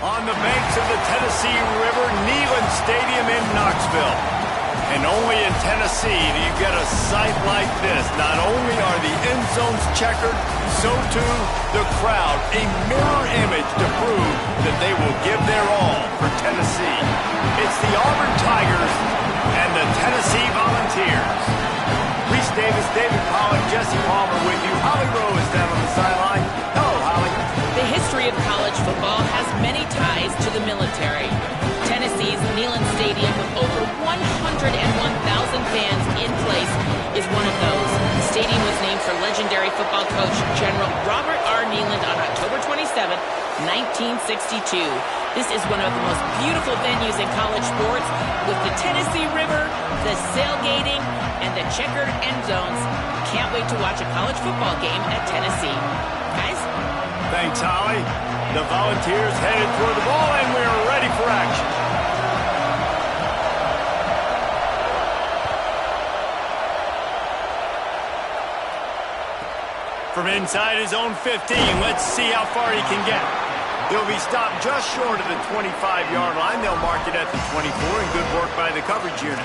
on the banks of the Tennessee River, Neyland Stadium in Knoxville. And only in Tennessee do you get a sight like this. Not only are the end zones checkered, so too the crowd, a mirror image to prove that they will give their all for Tennessee. It's the Auburn Tigers and the Tennessee Volunteers. Reese Davis, David Pollack, Jesse Palmer with you. Holly Rowe is down on the sideline. Hello, Holly. The history of college football has many ties to the military. Tennessee's Neyland Stadium, with over 101,000 fans in place, is one of those. The stadium was named for legendary football coach General Robert R. Neyland on October 27, 1962. This is one of the most beautiful venues in college sports, with the Tennessee River, the sailgating, and the checkered end zones. Can't wait to watch a college football game at Tennessee. Guys? Thanks, Holly. The Volunteers headed toward the ball, and we're ready for action. From inside his own 15, let's see how far he can get. He'll be stopped just short of the 25-yard line. They'll mark it at the 24, and good work by the coverage unit.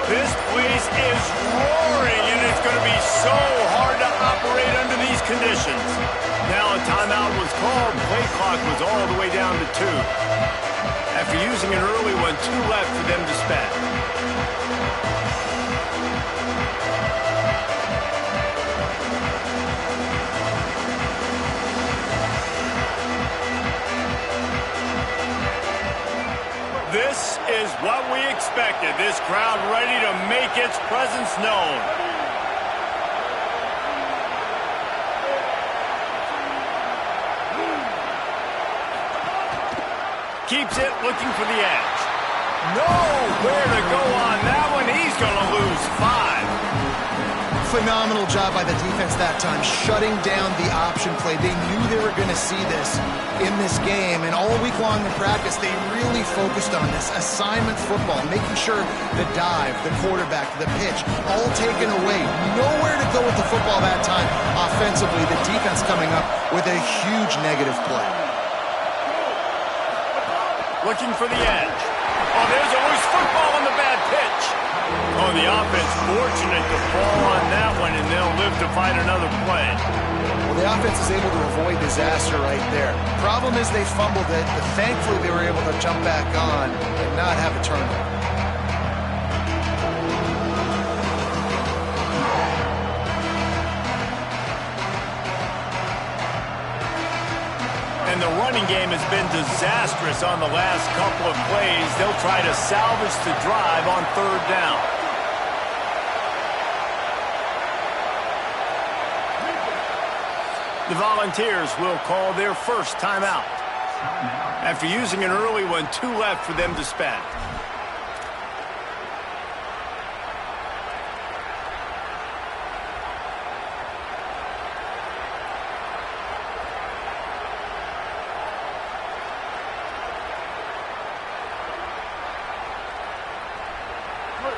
This place is roaring, and it's going to be so hard to operate under these conditions. Now a timeout was called. Play clock was all the way down to 2. After using an early one, 2 left for them to spend. This is what we expected. This crowd ready to make its presence known. Keeps it, looking for the edge. Nowhere to go on that one. He's going to lose 5. Phenomenal job by the defense that time, shutting down the option play. They knew they were going to see this in this game, and all week long in practice, they really focused on this assignment football, making sure the dive, the quarterback, the pitch, all taken away. Nowhere to go with the football that time offensively. The defense coming up with a huge negative play. Looking for the edge. Oh, there's always football on the bad pitch. Oh, the offense fortunate to fall on that one, and they'll live to fight another play. Well, the offense is able to avoid disaster right there. Problem is they fumbled it, but thankfully they were able to jump back on and not have a turnover. And the running game has been disastrous on the last couple of plays. They'll try to salvage the drive on 3rd down. The Volunteers will call their first timeout. After using an early one, 2 left for them to spend.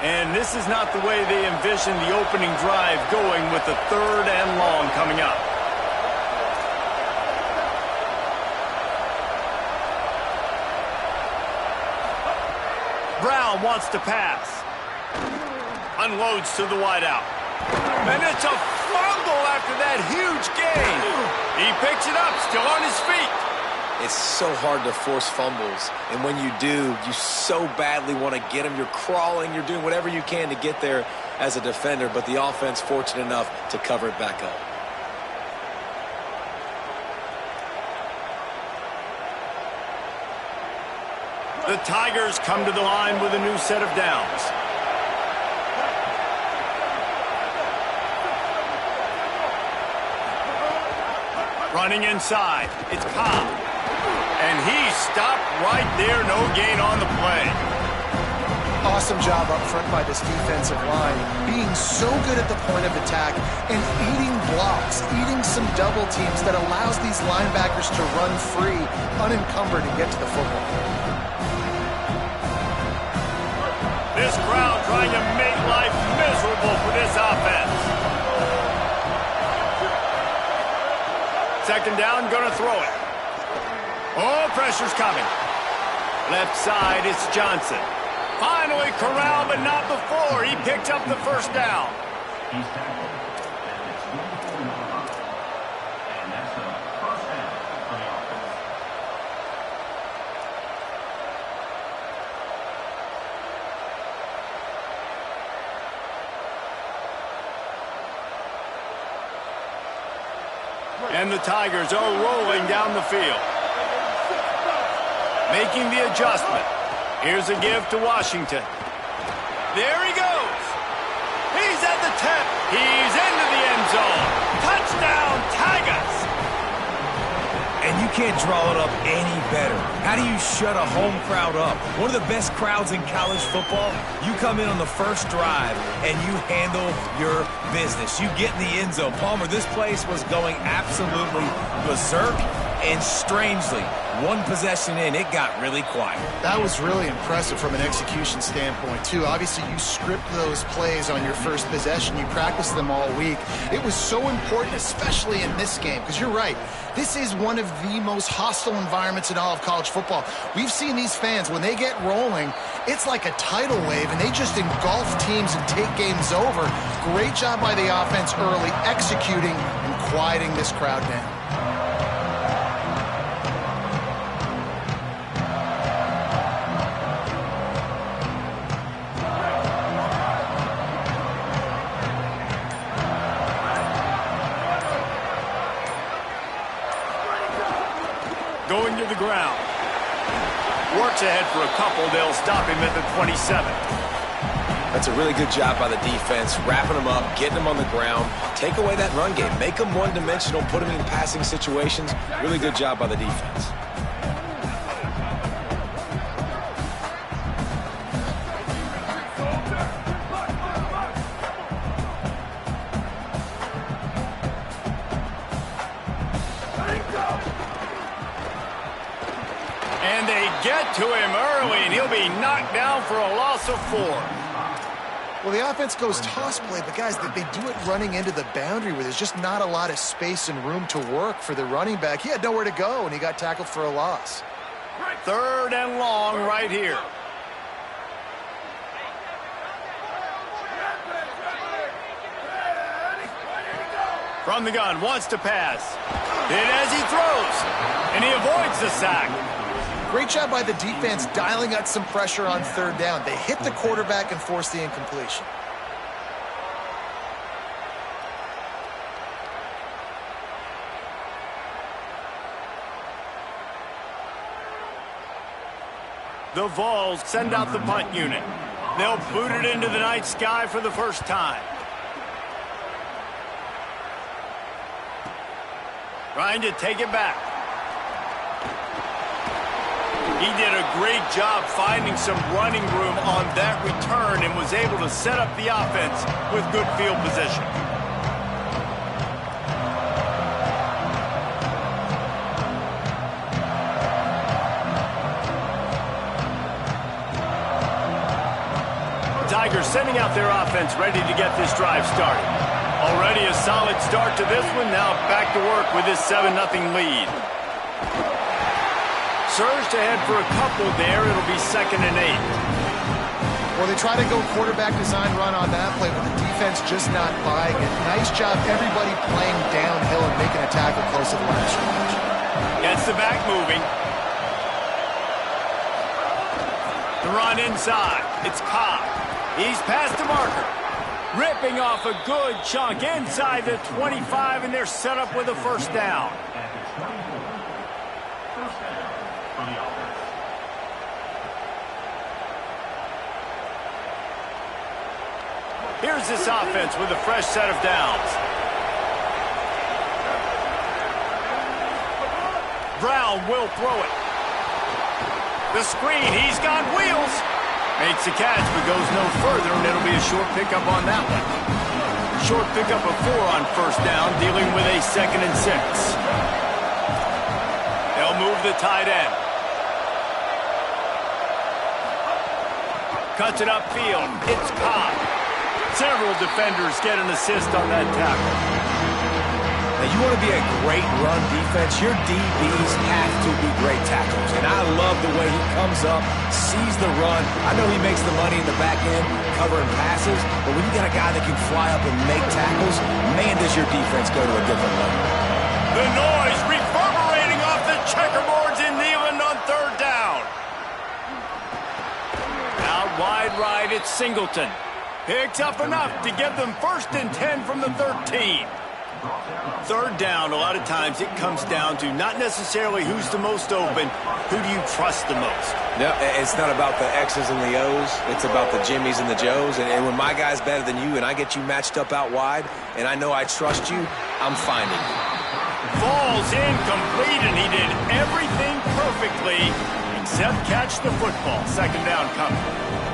And this is not the way they envisioned the opening drive going, with the 3rd and long coming up. Brown wants to pass. Unloads to the wideout. And it's a fumble after that huge gain. He picks it up, still on his feet. It's so hard to force fumbles, and when you do, you so badly want to get them. You're crawling, you're doing whatever you can to get there as a defender, but the offense fortunate enough to cover it back up. The Tigers come to the line with a new set of downs. Running inside, it's Cobb. And he stopped right there, no gain on the play. Awesome job up front by this defensive line, being so good at the point of attack and eating blocks, eating some double teams that allows these linebackers to run free, unencumbered, and get to the football. This crowd trying to make life miserable for this offense. Second down, gonna throw it. Oh, pressure's coming. Left side, it's Johnson. Finally corralled, but not before. He picked up the first down. And the Tigers are rolling down the field. Making the adjustment. Here's a give to Washington. There he goes. He's at the 10. He's into the end zone. Touchdown, Tigers. And you can't draw it up any better. How do you shut a home crowd up? One of the best crowds in college football. You come in on the first drive and you handle your business. You get in the end zone. Palmer, this place was going absolutely berserk, and strangely, one possession in, it got really quiet. That was really impressive from an execution standpoint, too. Obviously, you script those plays on your first possession. You practice them all week. It was so important, especially in this game, because you're right. This is one of the most hostile environments in all of college football. We've seen these fans, when they get rolling, it's like a tidal wave, and they just engulf teams and take games over. Great job by the offense early, executing and quieting this crowd down. Going to the ground. Works ahead for a couple. They'll stop him at the 27. That's a really good job by the defense, wrapping them up, getting them on the ground. Take away that run game. Make them one-dimensional, put them in passing situations. Really good job by the defense. And they get to him early, and he'll be knocked down for a loss of 4. Well, the offense goes toss play, but guys, they do it running into the boundary where there's just not a lot of space and room to work for the running back. He had nowhere to go, and he got tackled for a loss. Third and long right here. From the gun, wants to pass. Hit as he throws, and he avoids the sack. Great job by the defense dialing out some pressure on third down. They hit the quarterback and forced the incompletion. The Vols send out the punt unit. They'll boot it into the night sky for the first time. Trying to take it back. He did a great job finding some running room on that return and was able to set up the offense with good field position. The Tigers sending out their offense ready to get this drive started. Already a solid start to this one. Now back to work with this 7-0 lead. Surged ahead for a couple there. It'll be 2nd and 8. Well, they try to go quarterback design run on that play, but the defense just not buying it. Nice job, everybody playing downhill and making a tackle close to the line of scrimmage. Gets the back moving. The run inside. It's Cobb. He's past the marker. Ripping off a good chunk inside the 25, and they're set up with a first down. Here's this offense with a fresh set of downs. Brown will throw it. The screen, he's got wheels. Makes the catch, but goes no further, and it'll be a short pickup on that one. Short pickup of 4 on first down, dealing with a 2nd and 6. They'll move the tight end. Cuts it upfield. It's caught. Several defenders get an assist on that tackle. Now, you want to be a great run defense, your DBs have to be great tacklers. And I love the way he comes up, sees the run. I know he makes the money in the back end, covering passes, but when you got a guy that can fly up and make tackles, man, does your defense go to a different level. The noise reverberating off the checkerboards in Neyland on 3rd down. Out wide right, it's Singleton. Picks up enough to give them 1st and 10 from the 13. 3rd down, a lot of times it comes down to not necessarily who's the most open, who do you trust the most? No, it's not about the X's and the O's. It's about the Jimmies and the Joes. And when my guy's better than you and I get you matched up out wide and I know I trust you, I'm finding you. Falls incomplete, and he did everything perfectly except catch the football. 2nd down coming.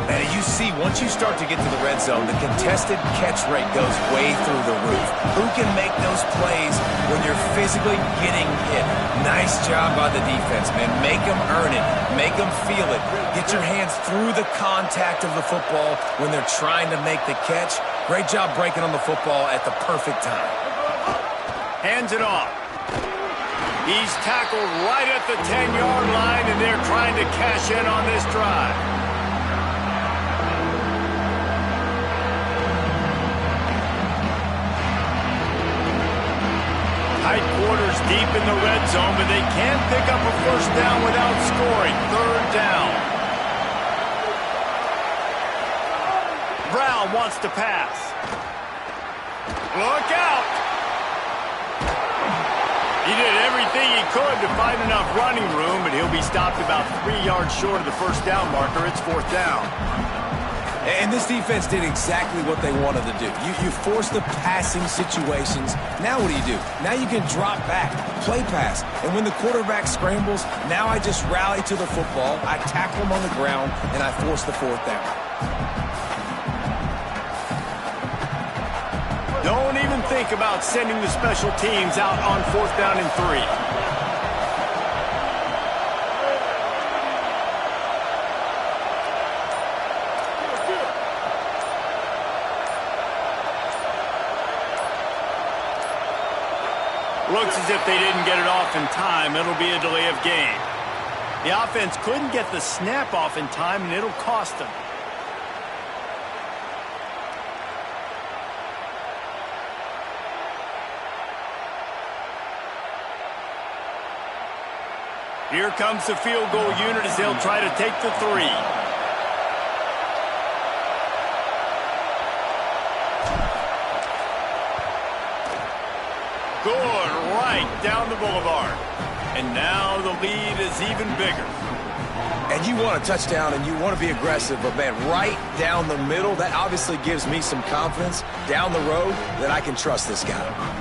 And you see, once you start to get to the red zone, the contested catch rate goes way through the roof. Who can make those plays when you're physically getting hit? Nice job by the defense, man. Make them earn it. Make them feel it. Get your hands through the contact of the football when they're trying to make the catch. Great job breaking on the football at the perfect time. Hands it off. He's tackled right at the 10-yard line, and they're trying to cash in on this drive. Tight quarters deep in the red zone, but they can't pick up a 1st down without scoring. 3rd down. Brown wants to pass. Look out! He did everything he could to find enough running room, but he'll be stopped about 3 yards short of the 1st down marker. It's 4th down. And this defense did exactly what they wanted to do. You force the passing situations. Now what do? Now you can drop back, play pass. And when the quarterback scrambles, now I just rally to the football, I tackle him on the ground, and I force the 4th down. Don't even think about sending the special teams out on 4th down and 3. Looks as if they didn't get it off in time. It'll be a delay of game. The offense couldn't get the snap off in time, and it'll cost them. Here comes the field goal unit as they'll try to take the 3. Good, right down the boulevard. And now the lead is even bigger. And you want a touchdown and you want to be aggressive, but man, right down the middle, that obviously gives me some confidence down the road that I can trust this guy.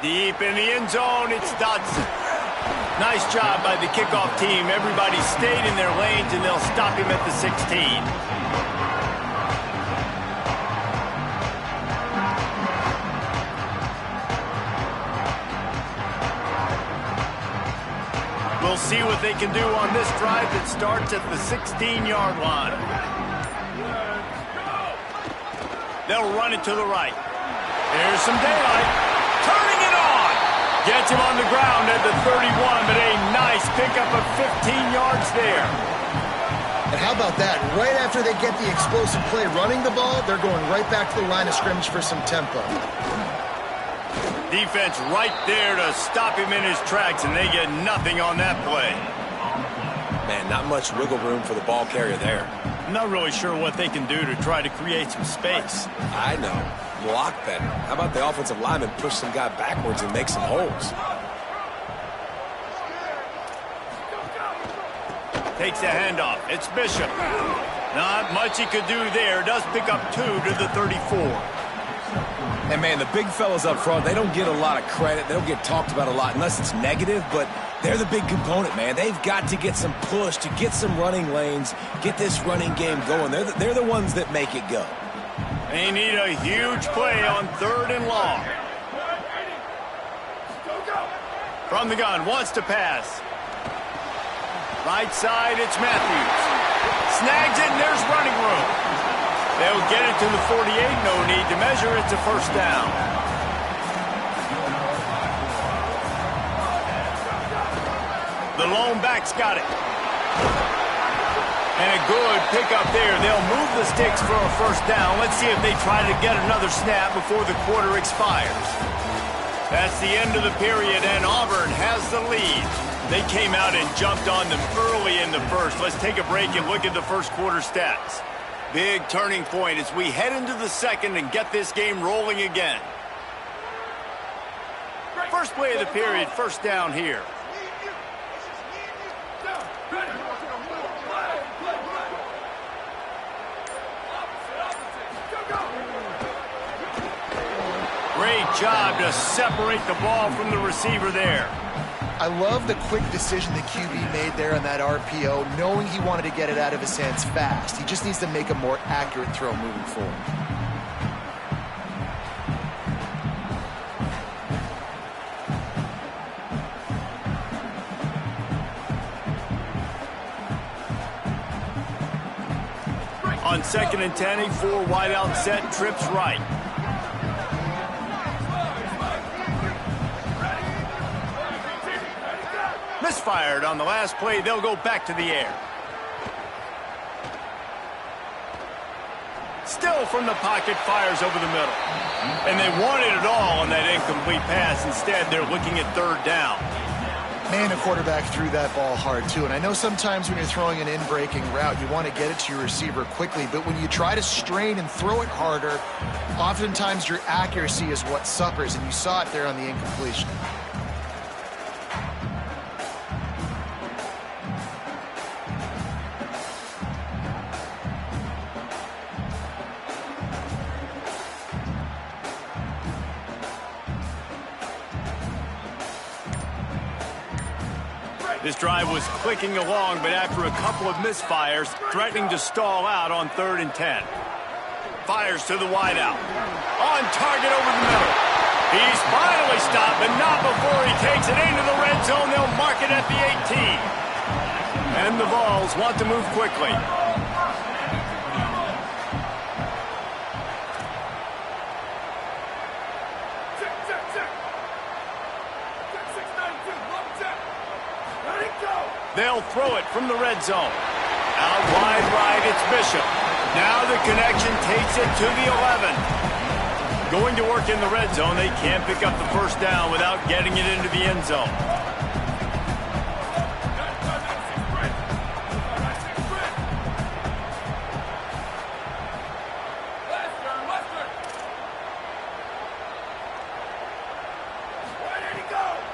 Deep in the end zone, it's Dodson. Nice job by the kickoff team. Everybody stayed in their lanes, and they'll stop him at the 16. We'll see what they can do on this drive that starts at the 16-yard line. They'll run it to the right. There's some daylight. Turning it on. Gets him on the ground at the 31, but a nice pickup of 15 yards there. And how about that? Right after they get the explosive play running the ball, they're going right back to the line of scrimmage for some tempo. Defense right there to stop him in his tracks, and they get nothing on that play. Man, not much wiggle room for the ball carrier there. I'm not really sure what they can do to try to create some space. I know. Block better. How about the offensive lineman push some guy backwards and make some holes? Takes a handoff. It's Bishop. Not much he could do there. Does pick up 2 to the 34. And man, the big fellas up front, they don't get a lot of credit. They don't get talked about a lot unless it's negative, but They're the big component, man. They've got to get some push, to get some running lanes, get this running game going. They're the ones that make it go. They need a huge play on 3rd and long. From the gun, wants to pass. Right side, it's Matthews. Snags it, and there's running room. They'll get it to the 48, no need to measure. It's a first down. The lone back's got it. And a good pickup there. They'll move the sticks for a first down. Let's see if they try to get another snap before the quarter expires. That's the end of the period, and Auburn has the lead. They came out and jumped on them early in the first. Let's take a break and look at the first quarter stats. Big turning point as we head into the second and get this game rolling again. First play of the period, first down here. Great job to separate the ball from the receiver there. I love the quick decision the QB made there on that RPO, knowing he wanted to get it out of his hands fast. He just needs to make a more accurate throw moving forward. On 2nd and 10, a 4 wide out set, trips right. Misfired on the last play. They'll go back to the air. Still from the pocket, fires over the middle. And they wanted it all on that incomplete pass. Instead, they're looking at 3rd down. Man, the quarterback threw that ball hard, too. And I know sometimes when you're throwing an in-breaking route, you want to get it to your receiver quickly. But when you try to strain and throw it harder, oftentimes your accuracy is what suffers. And you saw it there on the incompletion. This drive was clicking along, but after a couple of misfires, threatening to stall out on 3rd and 10. Fires to the wideout. On target over the middle. He's finally stopped, but not before he takes it into the red zone. They'll mark it at the 18. And the Vols want to move quickly. They'll throw it from the red zone. Out wide right, it's Bishop. Now the connection takes it to the 11. Going to work in the red zone. They can't pick up the first down without getting it into the end zone.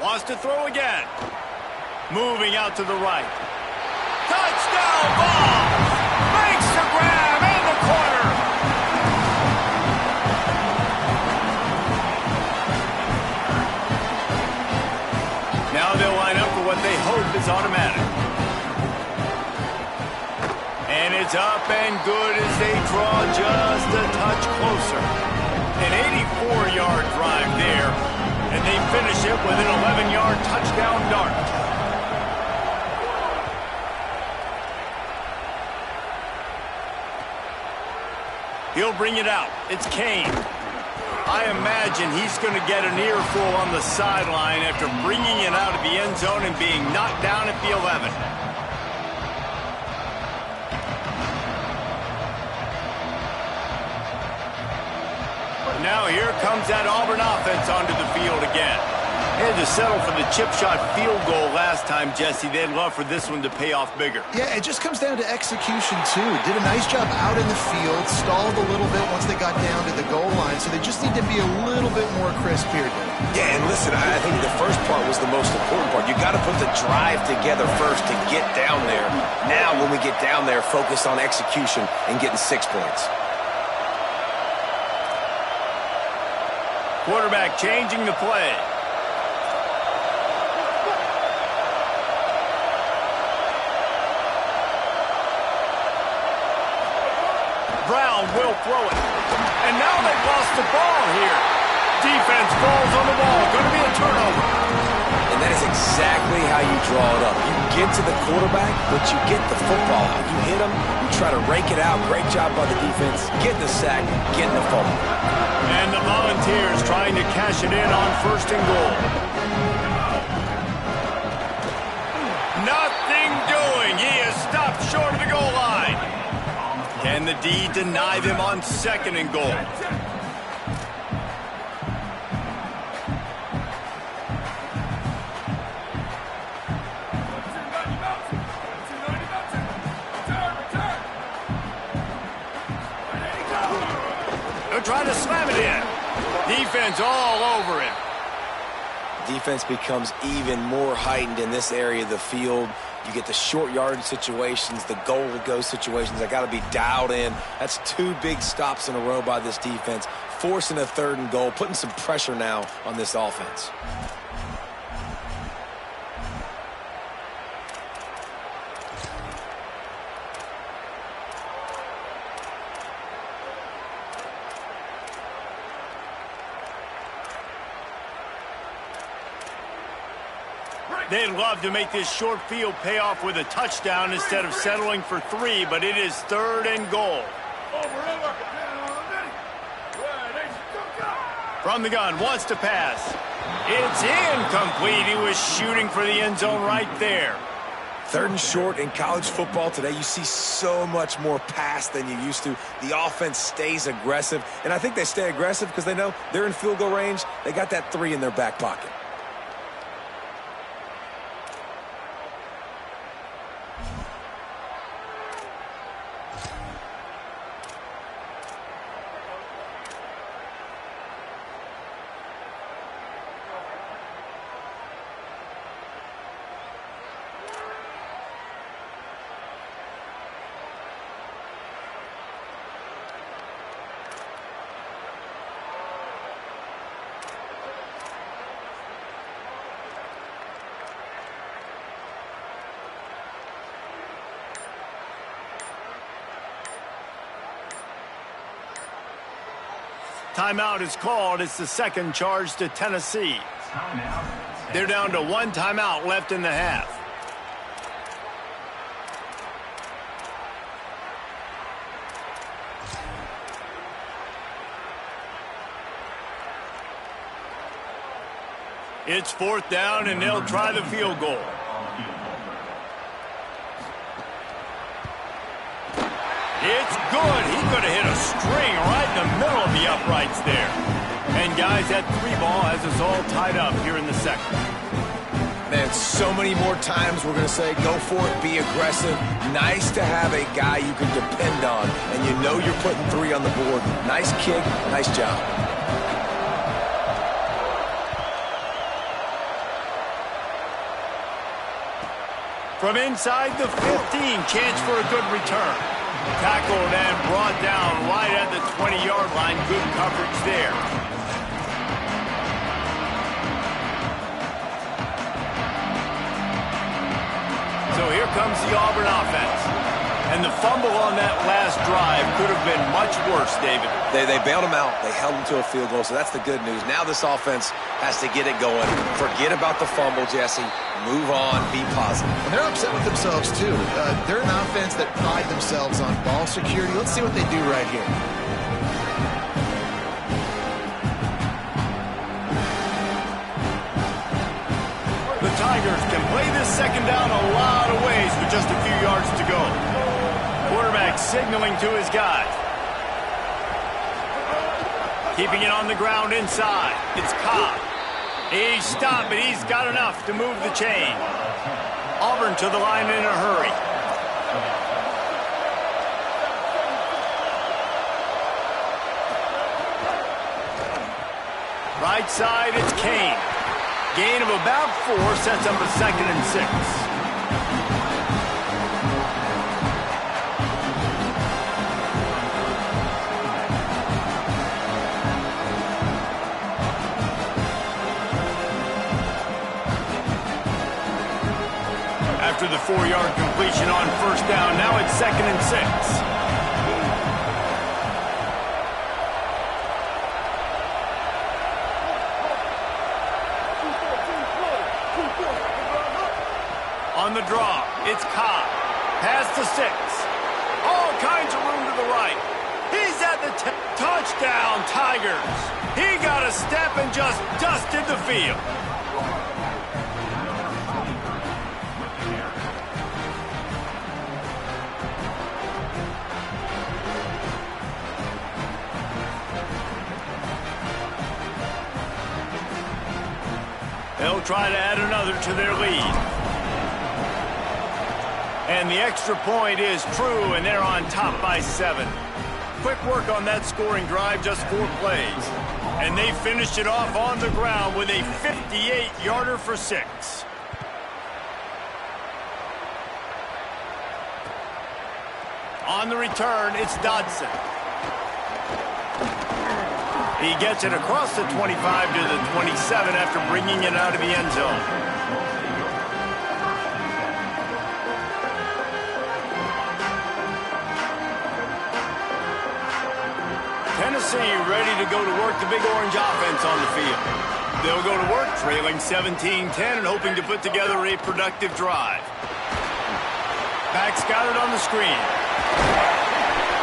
Wants to throw again. Moving out to the right. Touchdown ball! Makes the grab in the corner. Now they'll line up for what they hope is automatic. And it's up and good as they draw just a touch closer. An 84-yard drive there, and they finish it with an 11-yard touchdown dart. He'll bring it out. It's Kane. I imagine he's going to get an earful on the sideline after bringing it out of the end zone and being knocked down at the 11. Now here comes that Auburn offense onto the field again. They had to settle for the chip shot field goal last time, Jesse. They'd love for this one to pay off bigger. Yeah, it just comes down to execution, too. Did a nice job out in the field, stalled a little bit once they got down to the goal line, so they just need to be a little bit more crisp here. Yeah, and listen, I think the first part was the most important part. You got to put the drive together first to get down there. Now, when we get down there, focus on execution and getting 6 points. Quarterback changing the play. Brown will throw it. And now they've lost the ball here. Defense falls on the ball. Going to be a turnover. And that is exactly how you draw it up. You get to the quarterback, but you get the football out. You hit him, you try to rake it out. Great job by the defense. Getting the sack, getting the fumble. And the Volunteers trying to cash it in on 1st and goal. Nothing doing. He is stopped short of the goal line. Can the D deny them on 2nd and goal? Trying to slam it in. Defense all over him. Defense becomes even more heightened in this area of the field. You get the short yardage situations, the goal-to-go situations. I got to be dialed in. That's 2 big stops in a row by this defense, forcing a 3rd and goal, putting some pressure now on this offense. They'd love to make this short field pay off with a touchdown instead of settling for 3, but it is 3rd and goal. From the gun, wants to pass. It's incomplete. He was shooting for the end zone right there. 3rd and short in college football today. You see so much more pass than you used to. The offense stays aggressive, and I think they stay aggressive because they know they're in field goal range. They got that 3 in their back pocket. Timeout is called. It's the 2nd charge to Tennessee. They're down to 1 timeout left in the half. It's 4th down, and they'll try the field goal. It's good. He could have hit a string right in the middle of the uprights there. And, guys, that 3 ball has us all tied up here in the 2nd. Man, so many more times we're going to say, go for it, be aggressive. Nice to have a guy you can depend on, and you know you're putting 3 on the board. Nice kick, nice job. From inside the 15, chance for a good return. Tackled and brought down right at the 20-yard line. Good coverage there. So here comes the Auburn offense. And the fumble on that last drive could have been much worse, David. They bailed him out. They held him to a field goal, so that's the good news. Now this offense has to get it going. Forget about the fumble, Jesse. Move on. Be positive. And they're upset with themselves, too. They're an offense that pride themselves on ball security. Let's see what they do right here. The Tigers can play this 2nd down a lot of ways with just a few yards to go. Quarterback signaling to his guys. Keeping it on the ground inside. It's Cobb. He's stopped, but he's got enough to move the chain. Auburn to the line in a hurry. Right side, it's Kane. Gain of about 4 sets up a 2nd and 6. After the 4-yard completion on 1st down, now it's 2nd and 6. the draw. It's Cobb. Pass to 6. All kinds of room to the right. He's at the touchdown, Tigers. He got a step and just dusted the field. They'll try to add another to their lead. And the extra point is true, and they're on top by 7. Quick work on that scoring drive, just 4 plays. And they finished it off on the ground with a 58-yarder for 6. On the return, it's Dodson. He gets it across the 25 to the 27 after bringing it out of the end zone. Tennessee ready to go to work the Big Orange offense on the field. They'll go to work trailing 17-10 and hoping to put together a productive drive. Back's got it on the screen.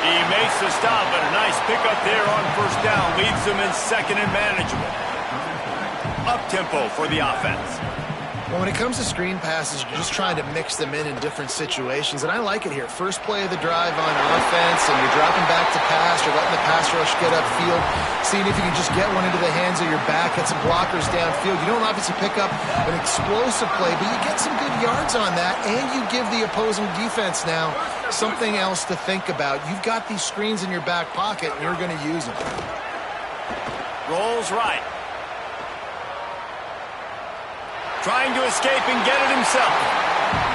He makes the stop, but a nice pickup there on first down leaves them in second and manageable. Up-tempo for the offense. Well, when it comes to screen passes, you're just trying to mix them in different situations, and I like it here. First play of the drive on offense, and you're dropping back to pass, you're letting the pass rush get upfield, seeing if you can just get one into the hands of your back, get some blockers downfield. You don't obviously pick up an explosive play, but you get some good yards on that, and you give the opposing defense now something else to think about. You've got these screens in your back pocket, and you're going to use them. Rolls right. Trying to escape and get it himself.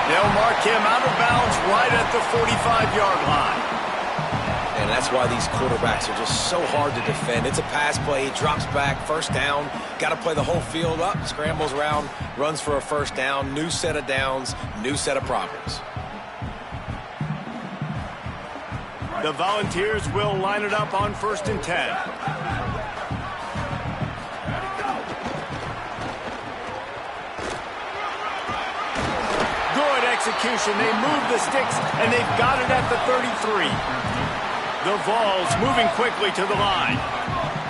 They'll mark him out of bounds right at the 45-yard line. And that's why these quarterbacks are just so hard to defend. It's a pass play, drops back, first down. Got to play the whole field up, scrambles around, runs for a first down, new set of downs, new set of problems. The Volunteers will line it up on 1st and 10. Execution. They move the sticks, and they've got it at the 33. The Vols moving quickly to the line.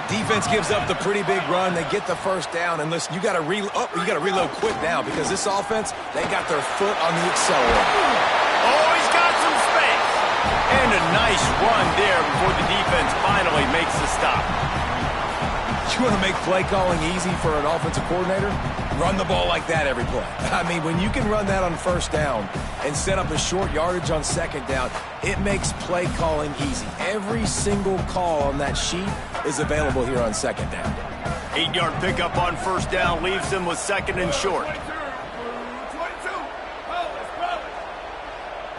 Defense gives up the pretty big run. They get the first down, and listen, you got to reload quick now because this offense, they got their foot on the accelerator. Oh, he's got some space. And a nice run there before the defense finally makes the stop. You want to make play calling easy for an offensive coordinator? Run the ball like that every play. I mean, when you can run that on first down and set up a short yardage on second down, it makes play calling easy. Every single call on that sheet is available here on second down. 8-yard pickup on first down leaves them with second and short.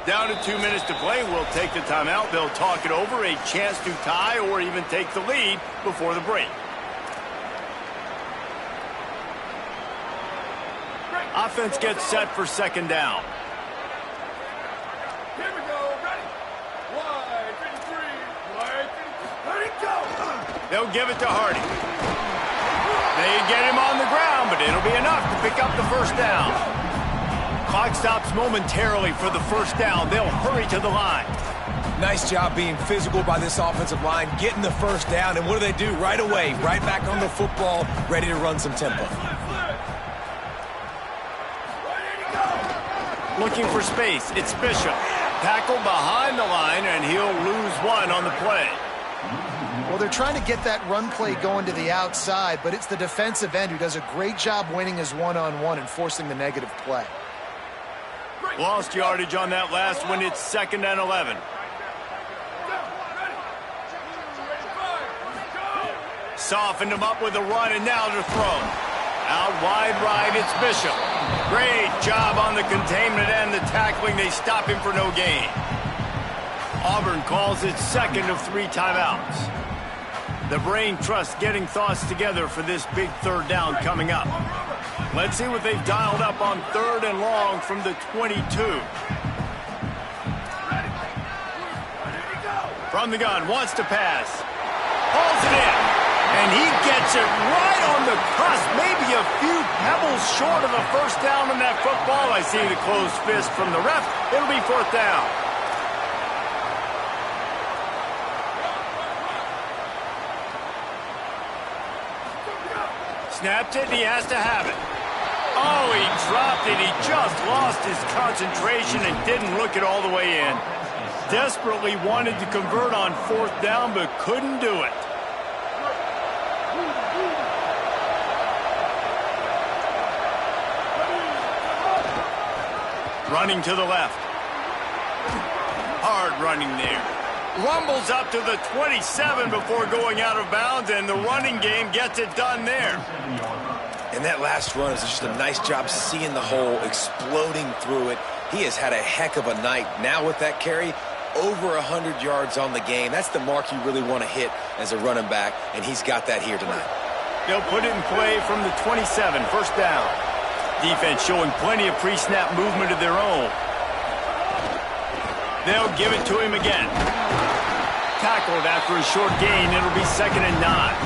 Down to 2 minutes to play. We'll take the timeout. They'll talk it over. A chance to tie or even take the lead before the break. Offense gets set for second down. Here we go. Ready? 1, 2, 3. Ready, go. They'll give it to Hardy. They get him on the ground, but it'll be enough to pick up the first down. Clock stops momentarily for the first down. They'll hurry to the line. Nice job being physical by this offensive line, getting the first down, and what do? Right away, right back on the football, ready to run some tempo. Looking for space. It's Bishop. Tackled behind the line, and he'll lose one on the play. Well, they're trying to get that run play going to the outside, but it's the defensive end who does a great job winning his one-on-one and forcing the negative play. Lost yardage on that last one. It's 2nd and 11. Softened him up with a run, and now to throw. Out wide right, it's Bishop. Great job on the containment and the tackling. They stop him for no gain. Auburn calls its second of 3 timeouts. The brain trust getting thoughts together for this big third down coming up. Let's see what they've dialed up on 3rd and long from the 22. From the gun, wants to pass. Hauls it in. And he gets it right on the cusp, maybe a few pebbles short of the first down on that football. I see the closed fist from the ref. It'll be fourth down. Snapped it, and he has to have it. Oh, he dropped it. He just lost his concentration and didn't look it all the way in. Desperately wanted to convert on fourth down, but couldn't do it. Running to the left. Hard running there. Rumbles up to the 27 before going out of bounds, and the running game gets it done there. And that last run is just a nice job seeing the hole, exploding through it. He has had a heck of a night. Now with that carry, over 100 yards on the game. That's the mark you really want to hit as a running back, and he's got that here tonight. They'll put it in play from the 27, first down. Defense showing plenty of pre-snap movement of their own. They'll give it to him again. Tackled after a short gain. It'll be 2nd and 9.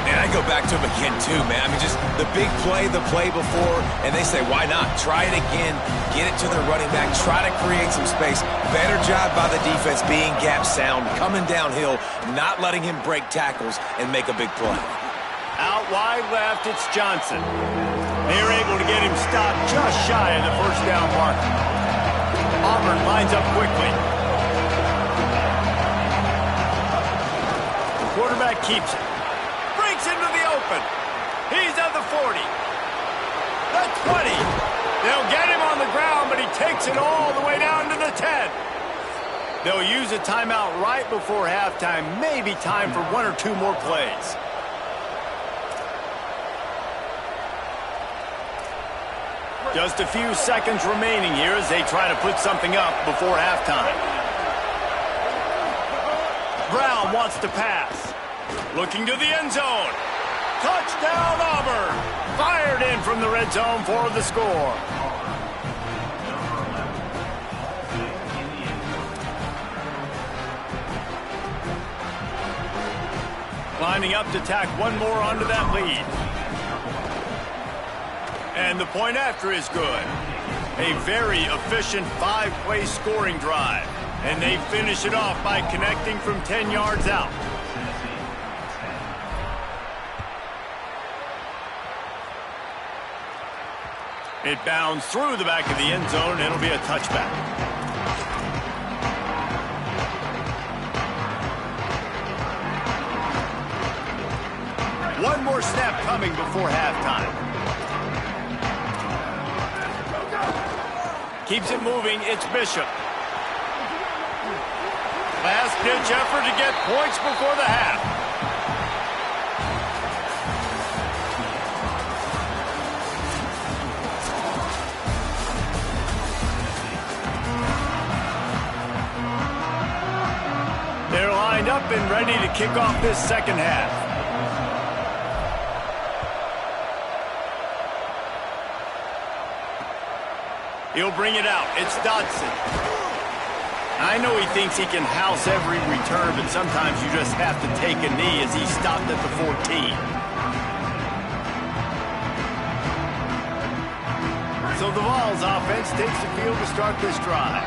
And I go back to him again, too, man. I mean, just the big play, the play before, and they say, why not? Try it again, get it to their running back, try to create some space. Better job by the defense being gap sound, coming downhill, not letting him break tackles and make a big play. Out wide left, it's Johnson. They're able to get him stopped just shy of the first down mark. Auburn lines up quickly. The quarterback keeps it. Breaks into the open. He's at the 40. The 20. They'll get him on the ground, but he takes it all the way down to the 10. They'll use a timeout right before halftime. Maybe time for 1 or 2 more plays. Just a few seconds remaining here as they try to put something up before halftime. Brown wants to pass. Looking to the end zone. Touchdown, Auburn. Fired in from the red zone for the score. Lining up to tack one more onto that lead. And the point after is good. A very efficient 5-play scoring drive. And they finish it off by connecting from 10 yards out. It bounds through the back of the end zone. It'll be a touchback. One more snap coming before halftime. Keeps it moving, it's Bishop. Last-ditch effort to get points before the half. They're lined up and ready to kick off this second half. He'll bring it out. It's Dodson. I know he thinks he can house every return, but sometimes you just have to take a knee as he stopped at the 14. So the Vols offense takes the field to start this drive.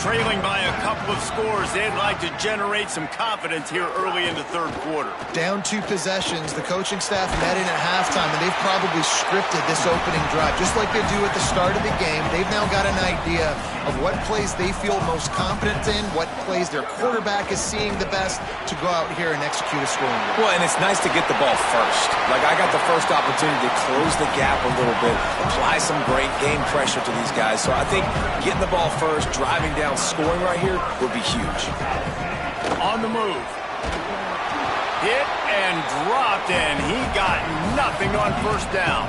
Trailing by a couple of scores, they'd like to generate some confidence here early in the third quarter. Down 2 possessions, the coaching staff met in at halftime, and they've probably scripted this opening drive. Just like they do at the start of the game, they've now got an idea of what plays they feel most confident in, what plays their quarterback is seeing the best to go out here and execute a scoring drive. Well, and it's nice to get the ball first. Like, I got the first opportunity to close the gap a little bit, apply some great game pressure to these guys. So I think getting the ball first, driving down, scoring right here would be huge. On the move. Hit and dropped, and he got nothing on first down.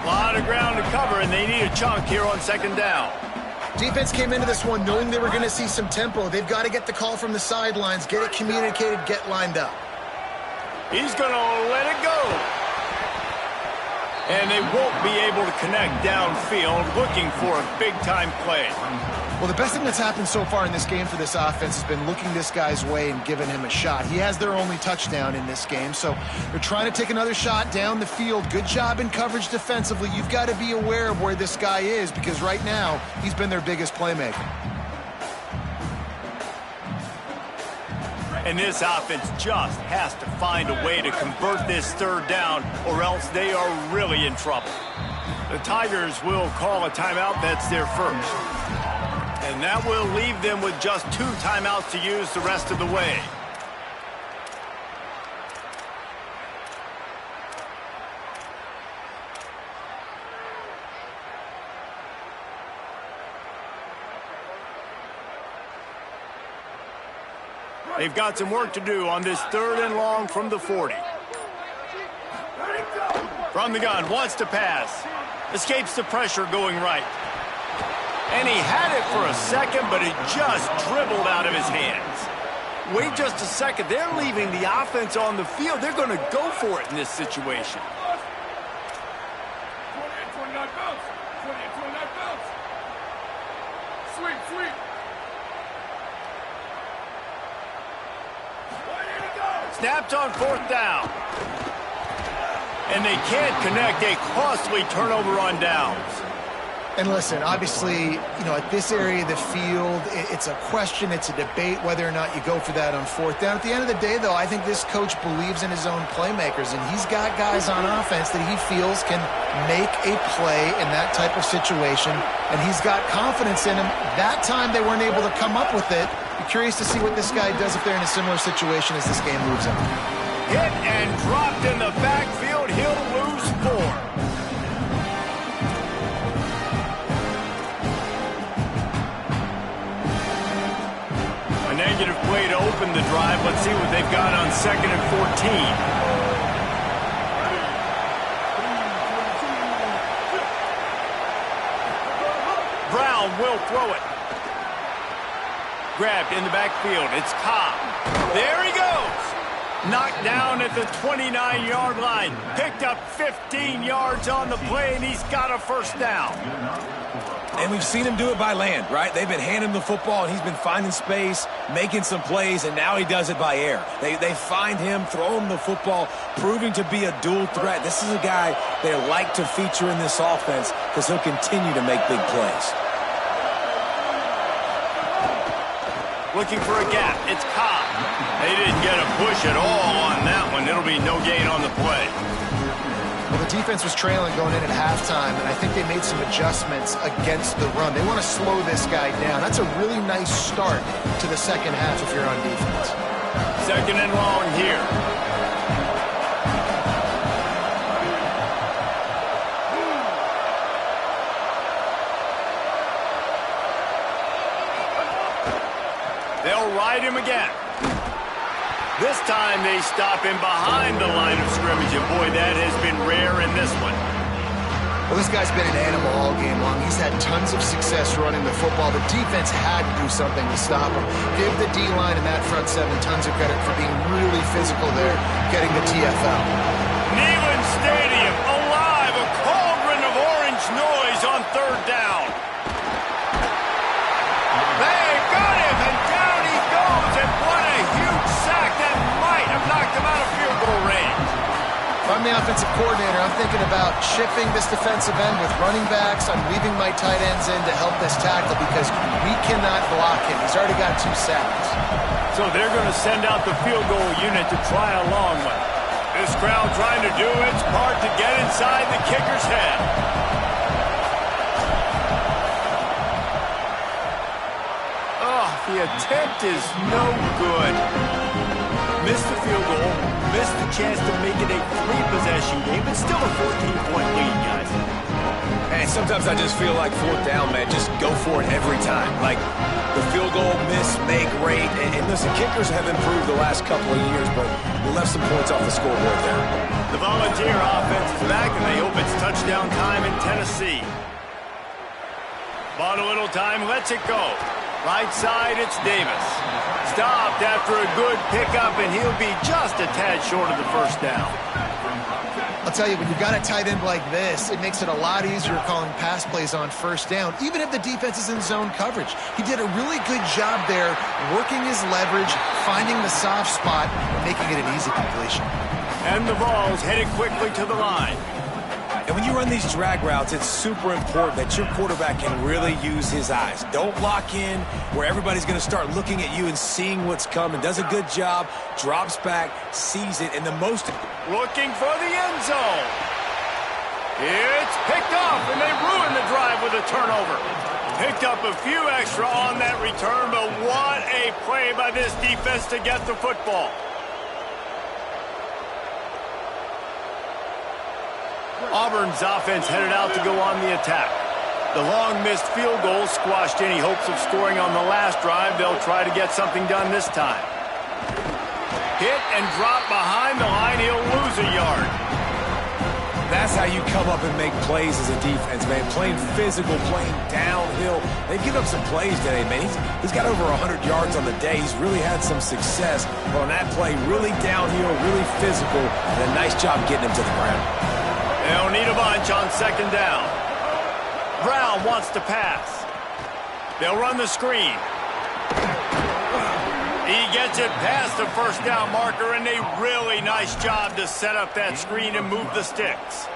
A lot of ground to cover, and they need a chunk here on second down. Defense came into this one knowing they were going to see some tempo. They've got to get the call from the sidelines, get it communicated, get lined up. He's going to let it go. And they won't be able to connect downfield, looking for a big-time play. Well, the best thing that's happened so far in this game for this offense has been looking this guy's way and giving him a shot. He has their only touchdown in this game, so they're trying to take another shot down the field. Good job in coverage defensively. You've got to be aware of where this guy is because right now he's been their biggest playmaker. And this offense just has to find a way to convert this third down or else they are really in trouble. The Tigers will call a timeout. That's their first. And that will leave them with just 2 timeouts to use the rest of the way. They've got some work to do on this 3rd and long from the 40. From the gun, wants to pass. Escapes the pressure going right. And he had it for a second, but it just dribbled out of his hands. Wait just a second. They're leaving the offense on the field. They're going to go for it in this situation. 28-29 bounce. 28-29 bounce. Sweep, sweep. Snapped on 4th down. And they can't connect. A costly turnover on downs. And listen, obviously, at this area of the field, it's a question, it's a debate whether or not you go for that on 4th down. At the end of the day, though, I think this coach believes in his own playmakers, and he's got guys on offense that he feels can make a play in that type of situation, and he's got confidence in him. That time they weren't able to come up with it. Be curious to see what this guy does if they're in a similar situation as this game moves on. Hit and dropped in the backfield. He'll lose 4. Negative play to open the drive. Let's see what they've got on 2nd and 14. Brown will throw it. Grabbed in the backfield. It's Cobb. There he goes. Knocked down at the 29-yard line. Picked up 15 yards on the play, and he's got a 1st down. And we've seen him do it by land, right? They've been handing him the football, and he's been finding space, making some plays, and now he does it by air. They find him, throw him the football, proving to be a dual threat. This is a guy they like to feature in this offense because he'll continue to make big plays. Looking for a gap. It's Cobb. They didn't get a push at all on that one. It'll be no gain on the play. Well, the defense was trailing going in at halftime, and I think they made some adjustments against the run. They want to slow this guy down. That's a really nice start to the second half if you're on defense. 2nd and long here. They'll ride him again. This time they stop him behind the line of scrimmage, and boy, that has been rare in this one. Well, this guy's been an animal all game long. He's had tons of success running the football. The defense had to do something to stop him. Give the D-line and that front 7 tons of credit for being really physical there, getting the TFL. Neyland Stadium alive, a cauldron of orange noise on 3rd down. They got him, and down he goes, and what a huge sack that might have knocked him out of field goal range. If I'm the offensive coordinator, I'm thinking about shifting this defensive end with running backs. I'm leaving my tight ends in to help this tackle because we cannot block him. He's already got 2 sacks. So they're going to send out the field goal unit to try a long one. This crowd trying to do its part to get inside the kicker's head. The attempt is no good. Missed the field goal, missed the chance to make it a 3-possession game, but still a 14-point lead, guys. And sometimes I just feel like 4th down, man, just go for it every time. Like the field goal, miss, make, rate. And listen, kickers have improved the last couple of years, but we left some points off the scoreboard there. The Volunteer offense is back, and they hope it's touchdown time in Tennessee. Bought a little time, lets it go. Right side, it's Davis. Stopped after a good pickup, and he'll be just a tad short of the 1st down. I'll tell you, when you've got a tight end like this, it makes it a lot easier calling pass plays on first down, even if the defense is in zone coverage. He did a really good job there, working his leverage, finding the soft spot, and making it an easy completion. And the ball's headed quickly to the line. And when you run these drag routes, it's super important that your quarterback can really use his eyes. Don't lock in where everybody's going to start looking at you and seeing what's coming. Does a good job, drops back, sees it, and the most... Looking for the end zone. It's picked off, and they ruined the drive with a turnover. Picked up a few extra on that return, but what a play by this defense to get the football. Auburn's offense headed out to go on the attack. The long missed field goal squashed any hopes of scoring on the last drive. They'll try to get something done this time. Hit and drop behind the line. He'll lose a yard. That's how you come up and make plays as a defense, man. Playing physical, playing downhill. They've given up some plays today, man. He's got over 100 yards on the day. He's really had some success. But on that play, really downhill, really physical, and a nice job getting him to the ground. They'll need a bunch on second down. Brown wants to pass. They'll run the screen. He gets it past the first down marker, and a really nice job to set up that screen and move the sticks.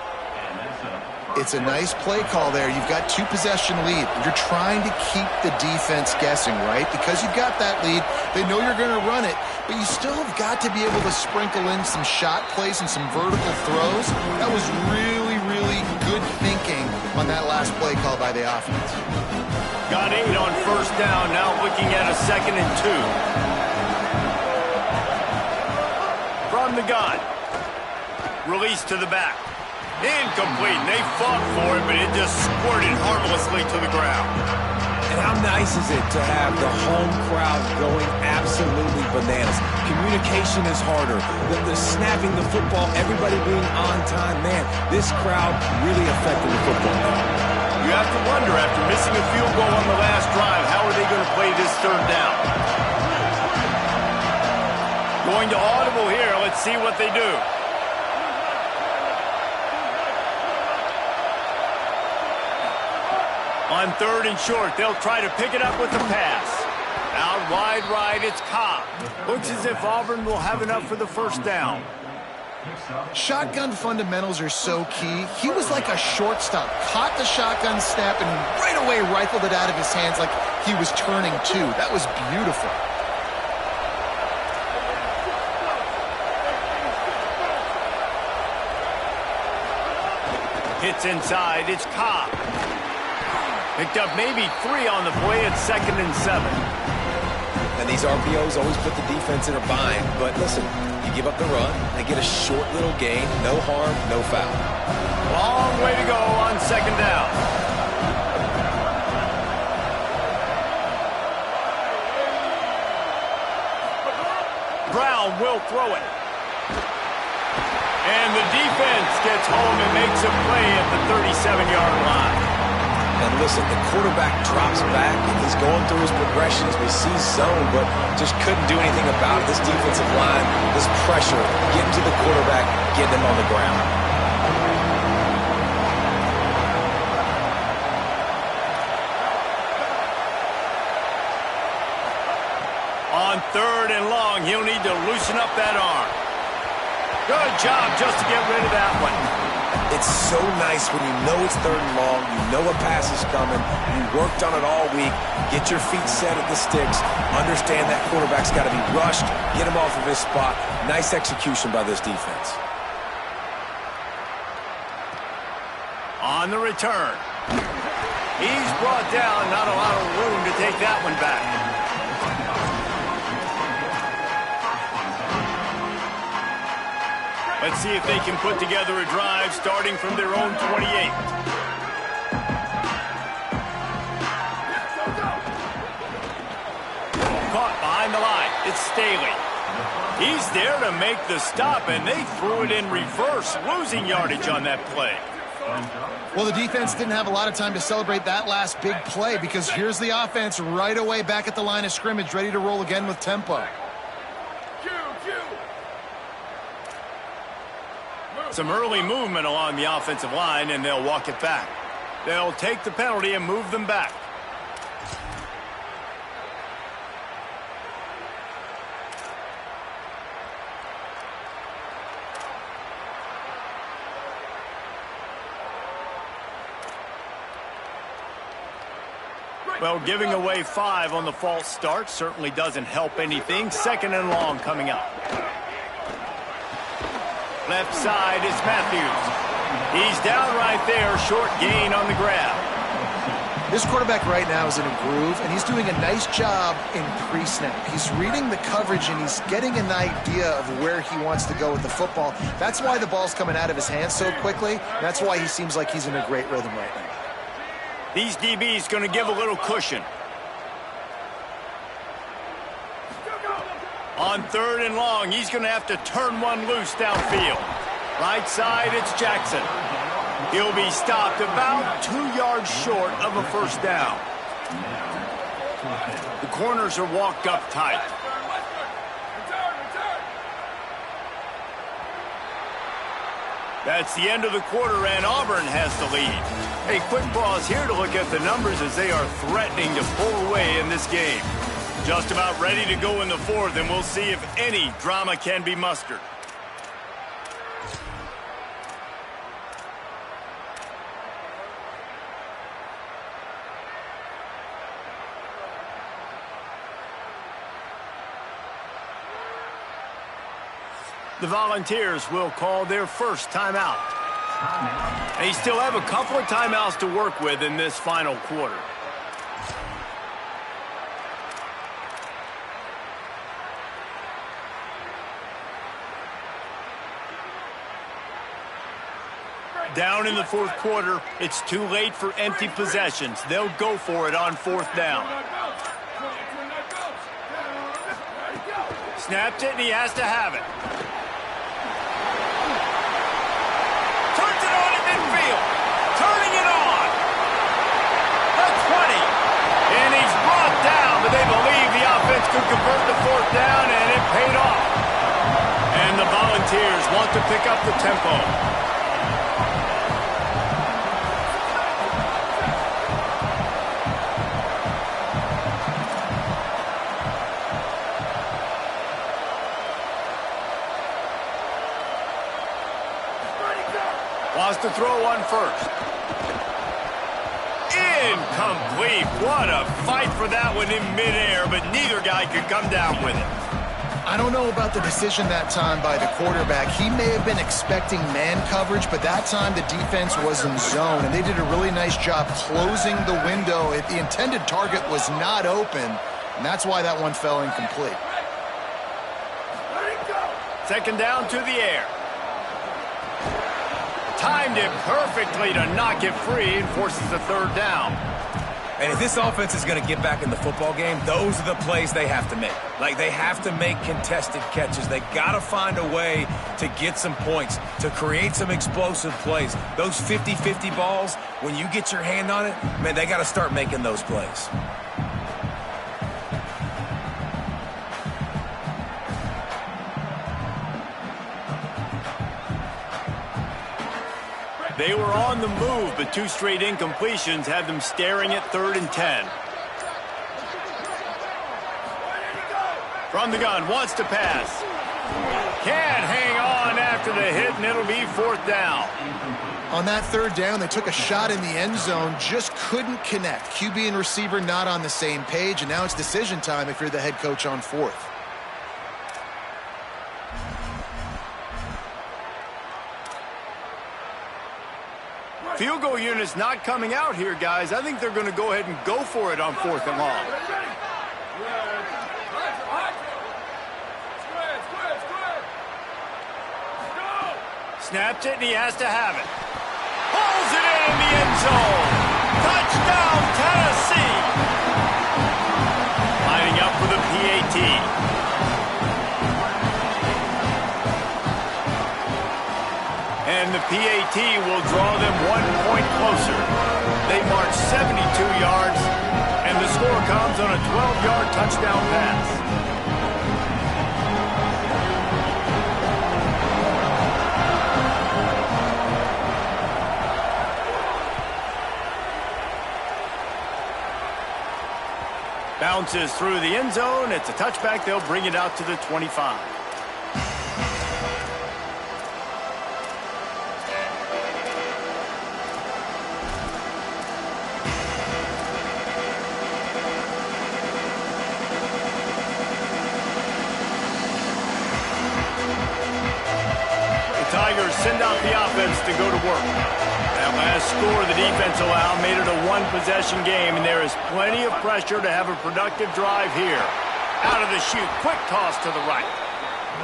It's a nice play call there. You've got 2-possession lead. You're trying to keep the defense guessing, right? Because you've got that lead, they know you're going to run it, but you still have got to be able to sprinkle in some shot plays and some vertical throws. That was really, really good thinking on that last play call by the offense. Got 8 on first down, now looking at a 2nd and 2. From the gun. Release to the back. Incomplete. They fought for it, but it just squirted harmlessly to the ground. And how nice is it to have the home crowd going absolutely bananas? Communication is harder. The snapping the football, everybody being on time. Man, this crowd really affected the football game. You have to wonder, after missing a field goal on the last drive, how are they going to play this third down? Going to audible here. Let's see what they do. On 3rd and short, they'll try to pick it up with the pass. Out wide right, it's Cobb. Looks as if Auburn will have enough for the first down. Shotgun fundamentals are so key. He was like a shortstop, caught the shotgun snap and right away rifled it out of his hands like he was turning two. That was beautiful. Hits inside, it's Cobb. Picked up maybe 3 on the play at 2nd and 7. And these RPOs always put the defense in a bind. But listen, you give up the run, they get a short little gain, no harm, no foul. Long way to go on 2nd down. Brown will throw it. And the defense gets home and makes a play at the 37-yard line. And listen, the quarterback drops back, and he's going through his progressions. We see zone, but just couldn't do anything about it. This defensive line, this pressure, getting to the quarterback, getting him on the ground. On 3rd and long, he'll need to loosen up that arm. Good job just to get rid of that one. It's so nice when you know it's 3rd and long, you know a pass is coming, you worked on it all week, get your feet set at the sticks, understand that quarterback's got to be rushed, get him off of his spot. Nice execution by this defense. On the return. He's brought down, not a lot of room to take that one back. Let's see if they can put together a drive starting from their own 28. Caught behind the line. It's Staley. He's there to make the stop, and they threw it in reverse, losing yardage on that play. Well, the defense didn't have a lot of time to celebrate that last big play because here's the offense right away back at the line of scrimmage, ready to roll again with tempo. Some early movement along the offensive line, and they'll walk it back. They'll take the penalty and move them back. Well, giving away 5 on the false start certainly doesn't help anything. 2nd and long coming up. Left side is Matthews. He's down right there, short gain on the grab. This quarterback right now is in a groove, and he's doing a nice job in pre-snap. He's reading the coverage, and he's getting an idea of where he wants to go with the football. That's why the ball's coming out of his hands so quickly. That's why he seems like he's in a great rhythm right now. These DBs going to give a little cushion. On 3rd and long, he's going to have to turn one loose downfield. Right side, it's Jackson. He'll be stopped about 2 yards short of a first down. The corners are walked up tight. That's the end of the quarter, and Auburn has the lead. A quick pause here to look at the numbers as they are threatening to pull away in this game. Just about ready to go in the 4th, and we'll see if any drama can be mustered. The Volunteers will call their first timeout. They still have a couple of timeouts to work with in this final quarter. Down in the 4th quarter, it's too late for empty possessions. They'll go for it on 4th down. Snapped it, and he has to have it. Turns it on in midfield. Turning it on. The 20. And he's brought down, but they believe the offense could convert the 4th down, and it paid off. And the Volunteers want to pick up the tempo. Wants to throw one first. Incomplete. What a fight for that one in midair, but neither guy could come down with it. I don't know about the decision that time by the quarterback. He may have been expecting man coverage, but that time the defense was in zone, and they did a really nice job closing the window. The intended target was not open, and that's why that one fell incomplete. 2nd down to the air. Timed it perfectly to knock it free and forces the 3rd down. And if this offense is going to get back in the football game, those are the plays they have to make. Like, they have to make contested catches. They got to find a way to get some points, to create some explosive plays. Those 50-50 balls, when you get your hand on it, man, they got to start making those plays. They were on the move, but 2 straight incompletions have them staring at 3rd and 10. From the gun, wants to pass. Can't hang on after the hit, and it'll be 4th down. On that 3rd down, they took a shot in the end zone, just couldn't connect. QB and receiver not on the same page, and now it's decision time if you're the head coach on 4th. Field goal unit's not coming out here, guys. I think they're going to go ahead and go for it on 4th and long. Snapped it, and he has to have it. Pulls it in the end zone. Touchdown, Tennessee. Lining up for the PAT. And the PAT will draw them 1 point closer. They march 72 yards, and the score comes on a 12-yard touchdown pass. Bounces through the end zone. It's a touchback. They'll bring it out to the 25. Tigers send out the offense to go to work. That last score the defense allowed made it a one-possession game, and there is plenty of pressure to have a productive drive here. Out of the chute, quick toss to the right.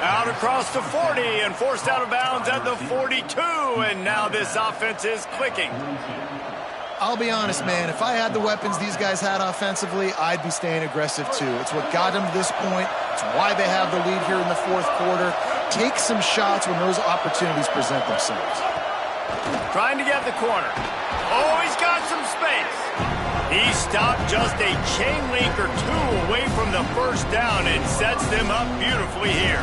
Out across the 40 and forced out of bounds at the 42, and now this offense is clicking. I'll be honest, man, if I had the weapons these guys had offensively, I'd be staying aggressive too. It's what got them to this point. It's why they have the lead here in the fourth quarter. Take some shots when those opportunities present themselves. Trying to get the corner. Oh, he's got some space. He stopped just a chain link or two away from the first down and sets them up beautifully here.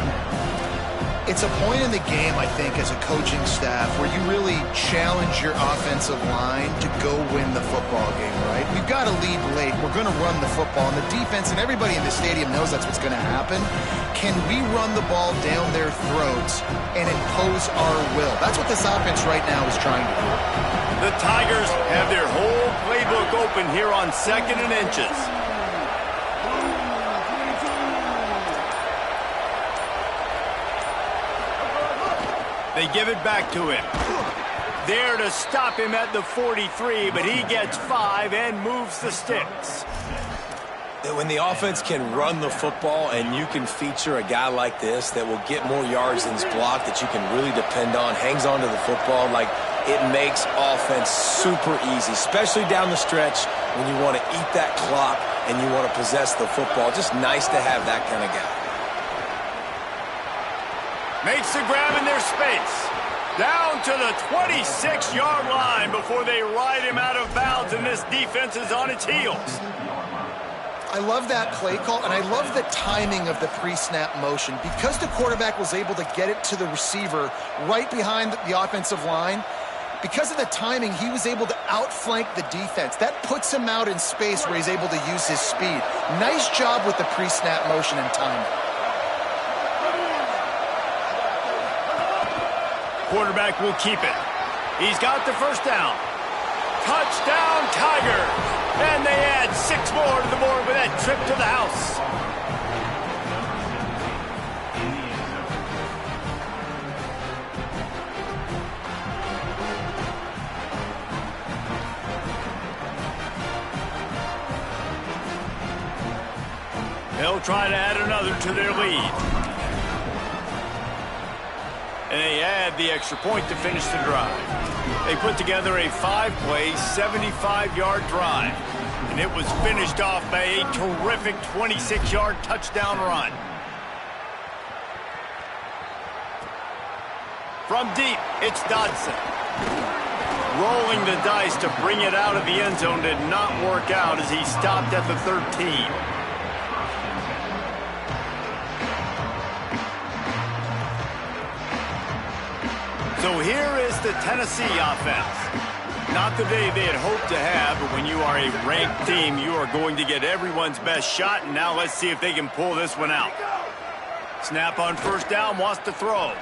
It's a point in the game, I think, as a coaching staff where you really challenge your offensive line to go win the football game, right? We've got to lead late. We're going to run the football, and the defense and everybody in the stadium knows that's what's going to happen. Can we run the ball down their throats and impose our will? That's what this offense right now is trying to do. The Tigers have their whole playbook open here on 2nd and inches. They give it back to him. There to stop him at the 43, but he gets 5 and moves the sticks. When the offense can run the football and you can feature a guy like this that will get more yards than his block that you can really depend on, hangs on to the football, like it makes offense super easy, especially down the stretch when you want to eat that clock and you want to possess the football. Just nice to have that kind of guy. Makes the grab in their space. Down to the 26-yard line before they ride him out of bounds, and this defense is on its heels. I love that play call, and I love the timing of the pre-snap motion. Because the quarterback was able to get it to the receiver right behind the offensive line, because of the timing, he was able to outflank the defense. That puts him out in space where he's able to use his speed. Nice job with the pre-snap motion and timing. Quarterback will keep it. He's got the first down. Touchdown, Tigers! And they add 6 more to the board with that trip to the house. They'll try to add another to their lead. And they add the extra point to finish the drive. They put together a 5-play, 75-yard drive. And it was finished off by a terrific 26-yard touchdown run. From deep, it's Dodson. Rolling the dice to bring it out of the end zone did not work out as he stopped at the 13. So here is the Tennessee offense. Not the day they had hoped to have, but when you are a ranked team, you are going to get everyone's best shot, and now let's see if they can pull this one out. Snap on first down, wants to throw.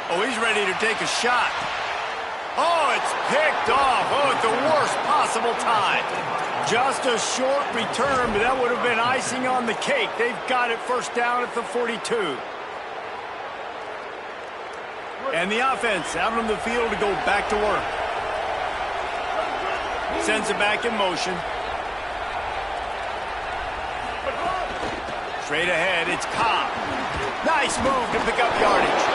Oh, he's ready to take a shot. Oh, it's picked off. Oh, at the worst possible time. Just a short return, but that would have been icing on the cake. They've got it first down at the 42. And the offense out on the field to go back to work. Sends it back in motion. Straight ahead, it's Cobb. Nice move to pick up yardage.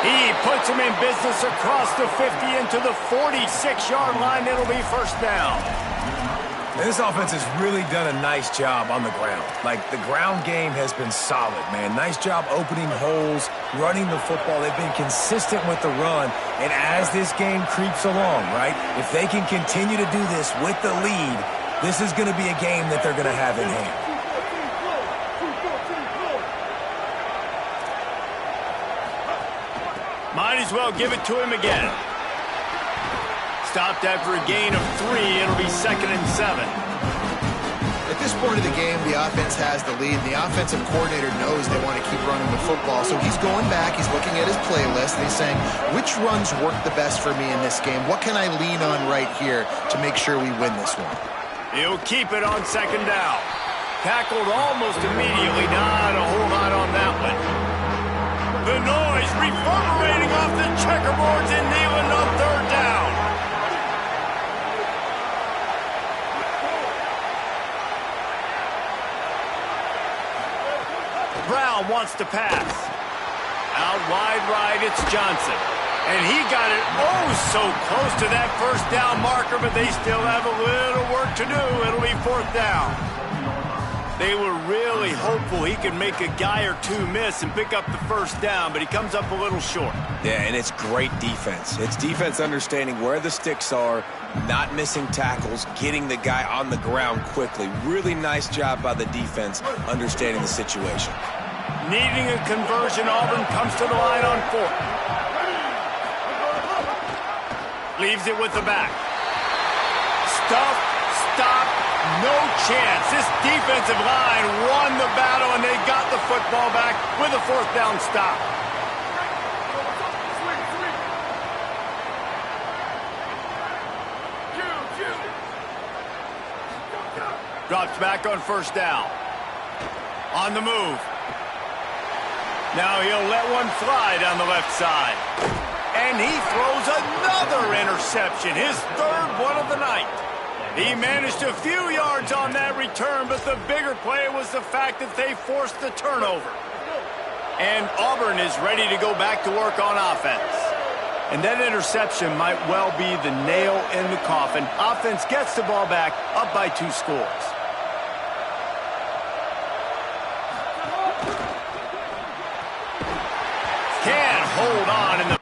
He puts him in business across the 50 into the 46-yard line. It'll be first down. This offense has really done a nice job on the ground. Like, the ground game has been solid, man. Nice job opening holes, running the football. They've been consistent with the run. And as this game creeps along, right, if they can continue to do this with the lead, this is going to be a game that they're going to have in hand. Might as well give it to him again. Stopped after a gain of 3. It'll be 2nd and 7. The this point of the game, the offense has the lead. The offensive coordinator knows they want to keep running the football, so he's going back, he's looking at his playlist, and he's saying, which runs work the best for me in this game? What can I lean on right here to make sure we win this one? He'll keep it on second down. Tackled almost immediately, not a whole lot on that one. The noise reverberating off the checkerboards and Neyland on third down. Brown wants to pass. Out wide right, it's Johnson. And he got it so close to that first down marker, but they still have a little work to do. It'll be fourth down. They were really hopeful he could make a guy or two miss and pick up the first down, but he comes up a little short. Yeah, and it's great defense. It's defense understanding where the sticks are, not missing tackles, getting the guy on the ground quickly. Really nice job by the defense understanding the situation. Needing a conversion, Auburn comes to the line on fourth. Leaves it with the back. Stuff, stop, no chance. This defensive line won the battle, and they got the football back with a fourth down stop. Drops back on first down. On the move. Now he'll let one fly down the left side. And he throws another interception, his third one of the night. He managed a few yards on that return, but the bigger play was the fact that they forced the turnover. And Auburn is ready to go back to work on offense. And that interception might well be the nail in the coffin. Offense gets the ball back, up by 2 scores. Can hold on in the